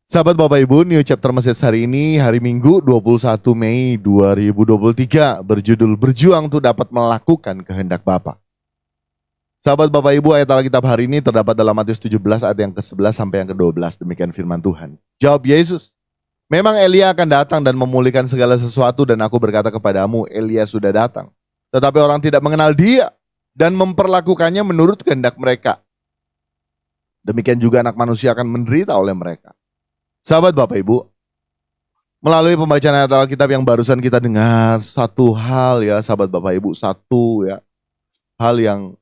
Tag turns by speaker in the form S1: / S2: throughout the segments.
S1: Sahabat Bapak Ibu, New Chapter Message hari ini, hari Minggu 21 Mei 2023, berjudul Berjuang untuk dapat melakukan kehendak Bapa. Sahabat Bapak Ibu, ayat Alkitab hari ini terdapat dalam Matius 17 ayat yang ke-11 sampai yang ke-12, demikian firman Tuhan. Jawab Yesus, memang Elia akan datang dan memulihkan segala sesuatu dan aku berkata kepadamu, Elia sudah datang. Tetapi orang tidak mengenal dia dan memperlakukannya menurut kehendak mereka. Demikian juga anak manusia akan menderita oleh mereka. Sahabat Bapak Ibu, melalui pembacaan ayat Alkitab yang barusan kita dengar, satu hal ya sahabat Bapak Ibu, satu ya hal yang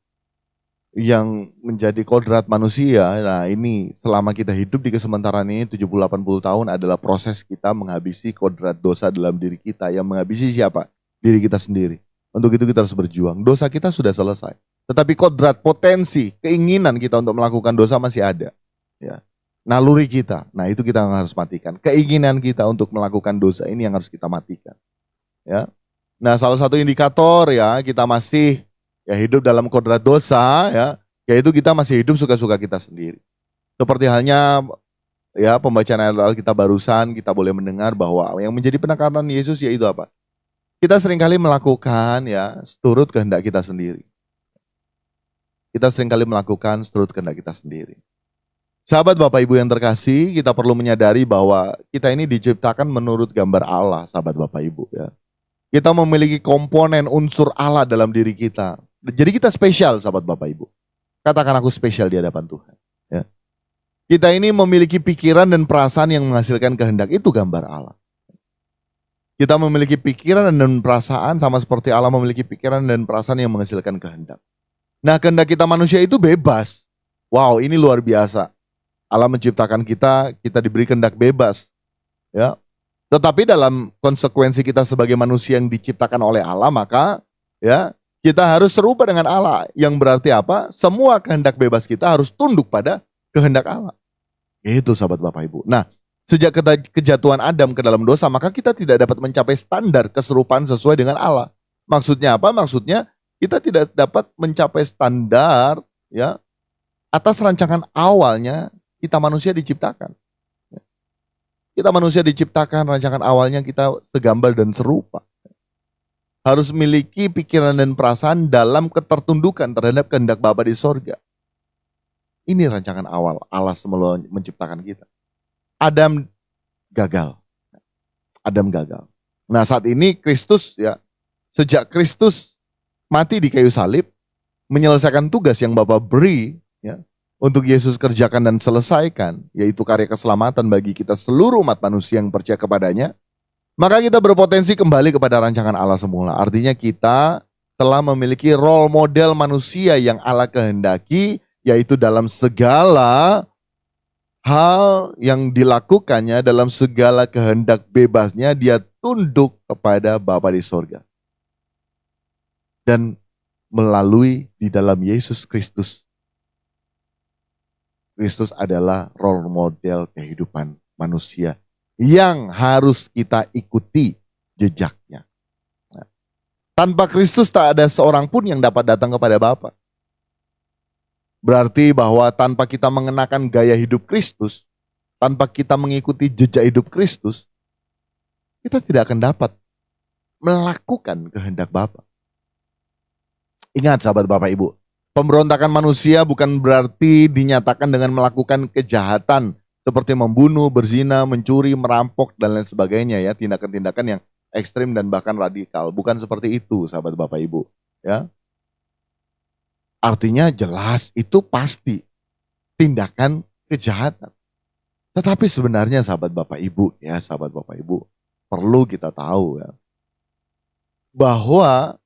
S1: menjadi kodrat manusia. Nah ini selama kita hidup di kesementaraan ini 70-80 tahun adalah proses kita menghabisi kodrat dosa dalam diri kita. Yang menghabisi siapa? Diri kita sendiri. Untuk itu kita harus berjuang. Dosa kita sudah selesai. Tetapi kodrat, potensi, keinginan kita untuk melakukan dosa masih ada. Ya. Naluri kita, nah itu kita harus matikan. Keinginan kita untuk melakukan dosa ini yang harus kita matikan. Ya. Nah salah satu indikator ya kita masih hidup dalam kodrat dosa ya, yaitu kita masih hidup suka-suka kita sendiri. Seperti halnya ya pembacaan ayat kita barusan kita boleh mendengar bahwa yang menjadi penekanan Yesus yaitu apa? Kita seringkali melakukan ya seturut kehendak kita sendiri. Kita seringkali melakukan seturut kehendak kita sendiri. Sahabat Bapak Ibu yang terkasih, kita perlu menyadari bahwa kita ini diciptakan menurut gambar Allah, sahabat Bapak Ibu ya. Kita memiliki komponen unsur Allah dalam diri kita. Jadi kita spesial, sahabat Bapak Ibu. Katakan aku spesial di hadapan Tuhan. Ya. Kita ini memiliki pikiran dan perasaan yang menghasilkan kehendak, itu gambar Allah. Kita memiliki pikiran dan perasaan sama seperti Allah memiliki pikiran dan perasaan yang menghasilkan kehendak. Nah, kehendak kita manusia itu bebas. Wow, ini luar biasa. Allah menciptakan kita diberi kehendak bebas. Ya. Tetapi dalam konsekuensi kita sebagai manusia yang diciptakan oleh Allah, maka ya kita harus serupa dengan Allah. Yang berarti apa? Semua kehendak bebas kita harus tunduk pada kehendak Allah. Itu sahabat Bapak Ibu. Nah, sejak kejatuhan Adam ke dalam dosa, maka kita tidak dapat mencapai standar keserupaan sesuai dengan Allah. Maksudnya apa? Maksudnya kita tidak dapat mencapai standar ya atas rancangan awalnya. Kita manusia diciptakan. Kita manusia diciptakan, rancangan awalnya kita segambar dan serupa. Harus memiliki pikiran dan perasaan dalam ketertundukan terhadap kehendak Bapa di sorga. Ini rancangan awal Allah semula menciptakan kita. Adam gagal. Adam gagal. Nah saat ini Kristus ya, sejak Kristus mati di kayu salib, menyelesaikan tugas yang Bapa beri ya, untuk Yesus kerjakan dan selesaikan, yaitu karya keselamatan bagi kita seluruh umat manusia yang percaya kepadanya, maka kita berpotensi kembali kepada rancangan Allah semula. Artinya kita telah memiliki role model manusia yang Allah kehendaki, yaitu dalam segala hal yang dilakukannya, dalam segala kehendak bebasnya, dia tunduk kepada Bapa di sorga. Dan melalui di dalam Yesus Kristus, Kristus adalah role model kehidupan manusia yang harus kita ikuti jejaknya. Nah, tanpa Kristus tak ada seorang pun yang dapat datang kepada Bapa. Berarti bahwa tanpa kita mengenakan gaya hidup Kristus, tanpa kita mengikuti jejak hidup Kristus, kita tidak akan dapat melakukan kehendak Bapa. Ingat sahabat Bapak Ibu, pemberontakan manusia bukan berarti dinyatakan dengan melakukan kejahatan seperti membunuh, berzina, mencuri, merampok, dan lain sebagainya ya, tindakan-tindakan yang ekstrim dan bahkan radikal. Bukan seperti itu sahabat Bapak Ibu. Ya. Artinya jelas itu pasti tindakan kejahatan. Tetapi sebenarnya sahabat Bapak Ibu, ya sahabat Bapak Ibu, perlu kita tahu ya, bahwa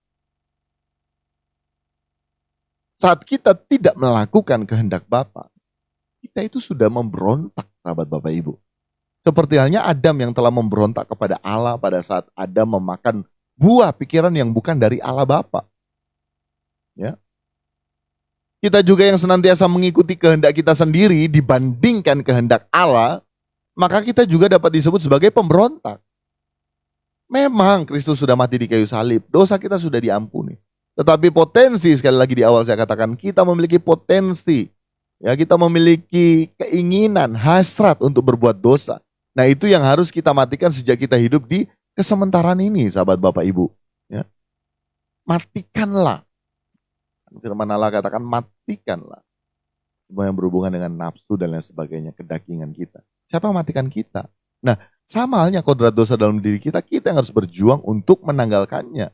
S1: saat kita tidak melakukan kehendak Bapa, kita itu sudah memberontak, sahabat Bapak Ibu. Seperti halnya Adam yang telah memberontak kepada Allah pada saat Adam memakan buah pikiran yang bukan dari Allah Bapa. Ya. Kita juga yang senantiasa mengikuti kehendak kita sendiri dibandingkan kehendak Allah, maka kita juga dapat disebut sebagai pemberontak. Memang Kristus sudah mati di kayu salib, dosa kita sudah diampuni. Tetapi potensi, sekali lagi di awal saya katakan, kita memiliki potensi Ya, kita memiliki keinginan, hasrat untuk berbuat dosa. Nah, itu yang harus kita matikan sejak kita hidup di kesementaraan ini, sahabat Bapak Ibu. Ya. Matikanlah. Firman Allah katakan matikanlah. Semua yang berhubungan dengan nafsu dan lain sebagainya, kedagingan kita. Siapa yang matikan kita? Nah, sama halnya kodrat dosa dalam diri kita, kita yang harus berjuang untuk menanggalkannya.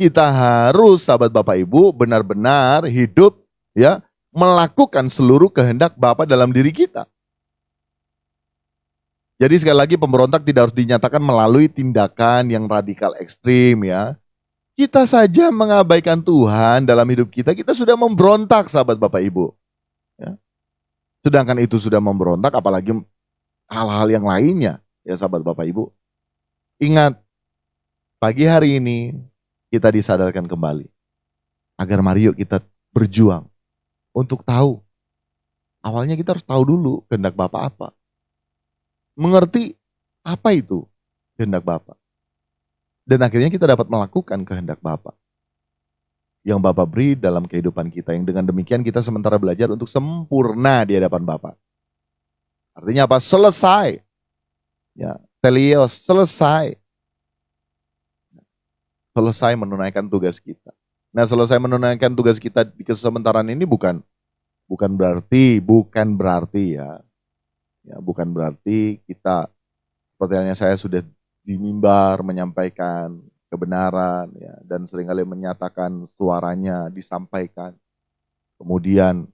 S1: Kita harus, sahabat Bapak Ibu, benar-benar hidup, ya, melakukan seluruh kehendak Bapa dalam diri kita. Jadi sekali lagi pemberontak tidak harus dinyatakan melalui tindakan yang radikal ekstrim, ya. Kita saja mengabaikan Tuhan dalam hidup kita, kita sudah memberontak, sahabat Bapak Ibu. Ya. Sedangkan itu sudah memberontak, apalagi hal-hal yang lainnya, ya sahabat Bapak Ibu. Ingat, pagi hari ini kita disadarkan kembali. Agar mari yuk kita berjuang untuk tahu. Awalnya kita harus tahu dulu kehendak Bapa apa. Mengerti apa itu kehendak Bapa. Dan akhirnya kita dapat melakukan kehendak Bapa. Yang Bapa beri dalam kehidupan kita. Yang dengan demikian kita sementara belajar untuk sempurna di hadapan Bapa. Artinya apa? Selesai. Ya, teleos, selesai. Selesai menunaikan tugas kita. Nah, selesai menunaikan tugas kita di kesementaraan ini bukan berarti ya. Ya, bukan berarti kita seperti halnya saya sudah di mimbar menyampaikan kebenaran ya, dan seringkali menyatakan suaranya disampaikan. Kemudian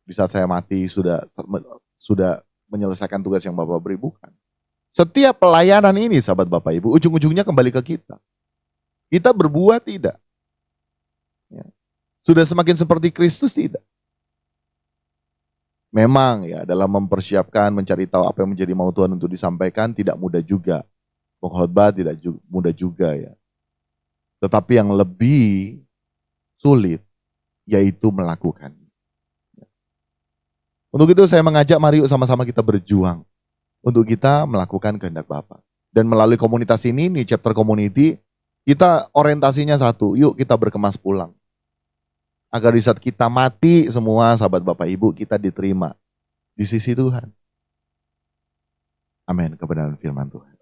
S1: di saat saya mati sudah menyelesaikan tugas yang Bapak beri, bukan. Setiap pelayanan ini sahabat Bapak Ibu ujung-ujungnya kembali ke kita. Kita berbuat tidak. Ya. Sudah semakin seperti Kristus tidak. Memang ya dalam mempersiapkan, mencari tahu apa yang menjadi mau Tuhan untuk disampaikan tidak mudah juga. Pengkhotbah tidak mudah juga ya. Tetapi yang lebih sulit yaitu melakukan. Untuk itu saya mengajak mari yuk sama-sama kita berjuang. Untuk kita melakukan kehendak Bapa. Dan melalui komunitas ini, nih chapter community, kita orientasinya satu, yuk kita berkemas pulang. Agar di saat kita mati semua sahabat Bapak Ibu kita diterima di sisi Tuhan. Amin, kebenaran firman Tuhan.